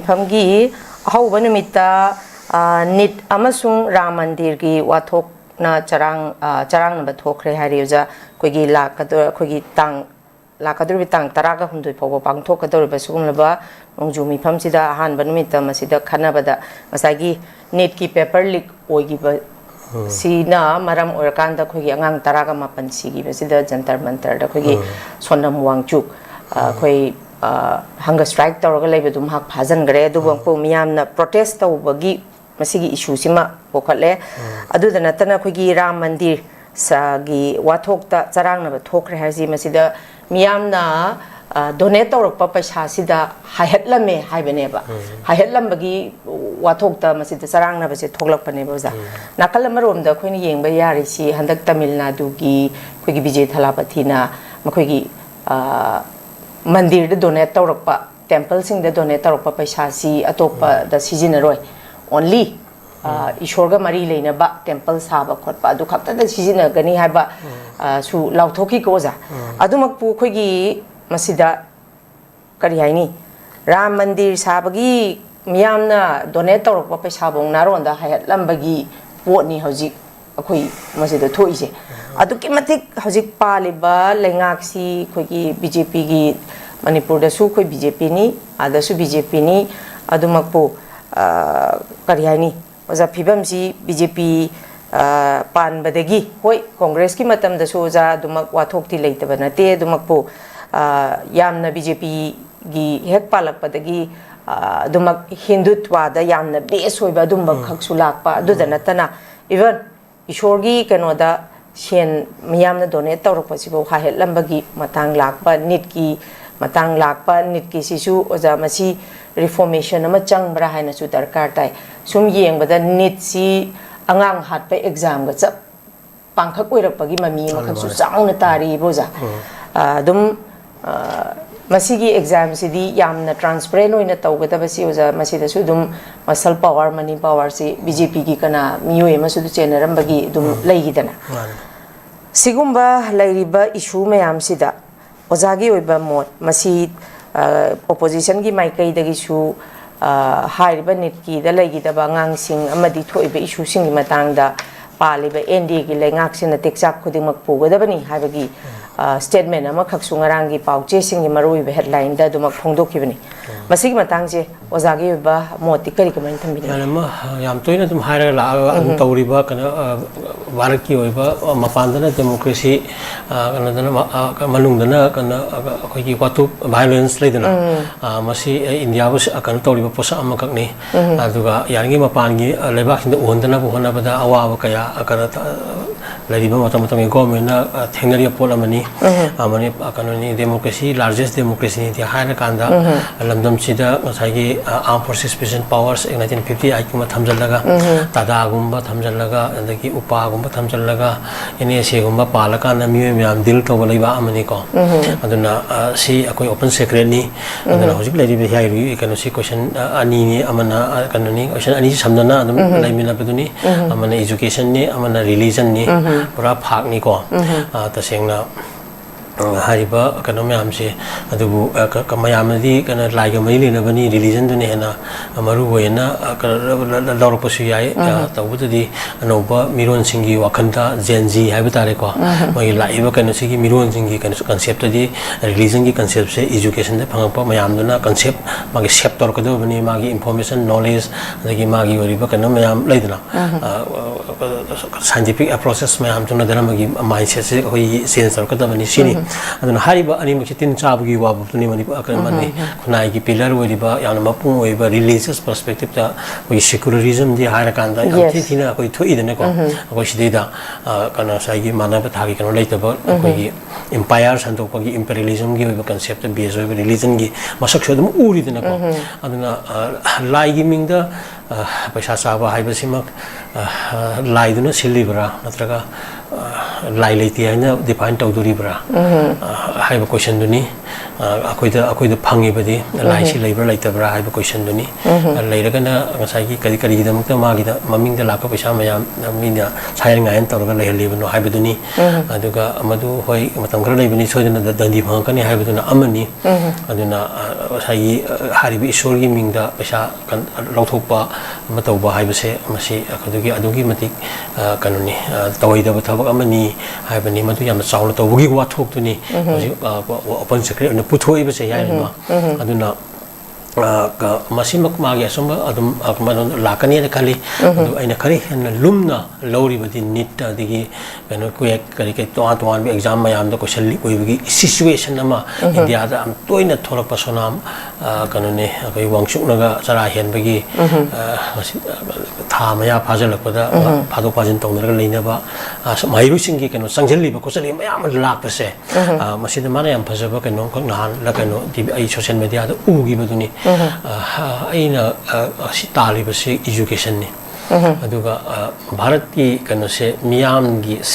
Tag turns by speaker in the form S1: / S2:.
S1: mifamgi ahauba numita nit amasung Ram Mandir gi wathok na charang na bathokre hari uja koigi koigi tang lakadur bitang taraga hundui phobo pangthok kador basugum laba nongju mifam sida han banumita masida khanabada masagi net ki paper leak oigi ba sina maram orakanda koigi angang taraga mapan sigi basida jantar mantar da koigi sonam wangchuk koi hunger strike tawraga leibadum hak phajan gare adu bangpo miyamna protest tawbagi masigi issue sima pokatle adu da natana koigi Ram Mandir sagi wathokta charang na bathokre haji masida miyamna donate tawrakpa paisa sida haihatlame haibaneba haihatlambagi wathokta masida charang na base thoklakpane boza nakal amaromda khoini yengba yari si handak Tamil Nadu gi khoigi Vijay Thalapathy makhoigi mandir da donate tawrakpa temple sing da donate tawrakpa paisa si atopa da sijinaroi only ishorga mari leina ba temple saba khotpa adu khakta da sijina gani haiba su lauthoki koza adumak pu khoigi masida kari haini Ram Mandir sabagi miyamna donate tawrakpa paisa bong naronda haihatlambagi potni hojik akhoi masida thoise aduki matik hojik paliba lengaksi khoigi BJP gi manipur da su khoi BJP ni ada su BJP ni adumak pu kari haini oza phibam si BJP pan badagi hoi congress ki matam da so za dumak wathok ti leitaba nate dumak po yamna BJP gi hek palak padagi dumak hindutwa da yamna base hoiba dumak khaksu lakpa adu da natana even ishor gi kanoda shen miyamna donate tawrakpa sibo ha lambagi matang lakpa nit ki matang lakpa nit ki sisu oza masi reformation ama changbra haina su darkar tai sum yengbada nit si angang hatpa exam ga chap pangkhak oirakpagi mami makhak su chauna tari boza dum masigi exam sidi yamna transparent oina tawgada si oza masida su dum muscle power money power si BJP gi kana miyoi ma su du chenaram-bagi dum leigidana sigumba lairiba issue mayam sida ozagi oiba mot masi opposition gi maikai dagi su hariba nitki da laigidaba ngangsing amadi thoiba issue sing matangda paliba NDA gi lengak sina tekchak khudingmak pugadabani habagi statement ama khaksu ngarangi pauche singi maruiba headline da dumak phongdokibani masigi matangje ozagi oiba moti kari kaman thambini
S2: ma yam toina dum haira la tawriba kana Bharat की मपान democracy मनूंगदना अखोई वातु violence लेदना India कन तौरीब पोसा अमकनी यानी मपान की लेबाक उहंदना होनाबदा अवाब कया government थेंगरी पोलमनी कनोनी democracy largest democracy हाइरकांदा लमदम सिदा मसागी arm forces special powers 1958 की थमजलगा तादागुंबा थमजलगा अदगी उपागुंबा थमजलगा NSA गुंबा पालकाना मियो म्याम दिल तोबा लेबा अमनी को अदुना सी अकोई ओपन सेक्रेट नि अदुना होजिक लेरिबे हाइरु कनो सी क्वेश्चन अनि नि अमना कनोनी क्वेश्चन अनि समदना अदुम लाइमिना बदुनी अमना एजुकेशन नि अमना रिलीजन नि पूरा भाग नि को तसेंगना हारिबा कनो म्याम से अदुबु कमयामदी कन लाइग मई लेनबनी रिलीजन दुने हेना अमरु होयना लौरपसु याय तबुदि अनोबा मिरोन सिंगी वखंता जेनजी हाइबा तारे को मई लाइबा कनो सिगी मिरोन सिंगी कनो कांसेप्ट दि रिलीजन की कांसेप्ट से एजुकेशन दे फंगपा मयाम दुना कांसेप्ट मागी शेप तोर कदो बनी मागी इंफॉर्मेशन नॉलेज दगी मागी वरिबा कनो मयाम लेदना साइंटिफिक प्रोसेस मयाम जुना दना मागी माइंडसेट से होई सेंस तोर कदो बनी सिनी अदुना हारिबा अनिमक तिन चाबगी वाबुनी मनी अकरमनी खुनाई की पिलर ओरिबा याना मपुंग ओइबा रिलीजियस पर्सपेक्टिव ता कोई सेक्युलरिज्म दि हारा कांदा याथि थिना कोई थोइदने को कोई सिदेदा कना साइगी मानव थागी कनो लेतबा कोई एम्पायर संतोपगी इंपेरियलिज्म की ओइबा कांसेप्ट बेस ओइबा रिलीजन की मसक सोदम उरिदने को अदुना लाइगी मिंगदा पैसा साबा हाइबसिमक लाइदुना सिलिब्रा नत्रगा लाई लेती है ना define तौदुरीब्रा haiba question duni akoida phangi badi laisi labor laitabra haiba question duni lairagana ngasai gi kari kari damakta magi da maming da laka paisa mayam mina sayar ngayan tawraga lehalibano haiba duni aduga amadu hoi matam khara leibani soidana dandi phangkani haiba duna amani aduna sai haribi ishor gi mingda paisa kan lauthokpa matawba haiba se masi adugi matik kanuni tawaida ba thabak amani haibani madu yam chawla tawgi wa thok tuni open secret na puthoi ba se yaima aduna masi mak magi asoma adum akmanon lakani ne kali adu aina kari hen lumna lori badi nit adigi kano ko kari ke to bi exam mayam da question li koi bi situation ama india da am toina thorak pasonam kano ne kai wangsuk naga chara hen bagi tha maya phajal pada phado phajin tongna leina ba mairu singi kano sangjali ba kosali mayam lak pa se masi da mana yam phajaba kano khak nan la kano ai social media da ugi baduni aina si tali ba se education ni aduga bharat ki kano se miyam gi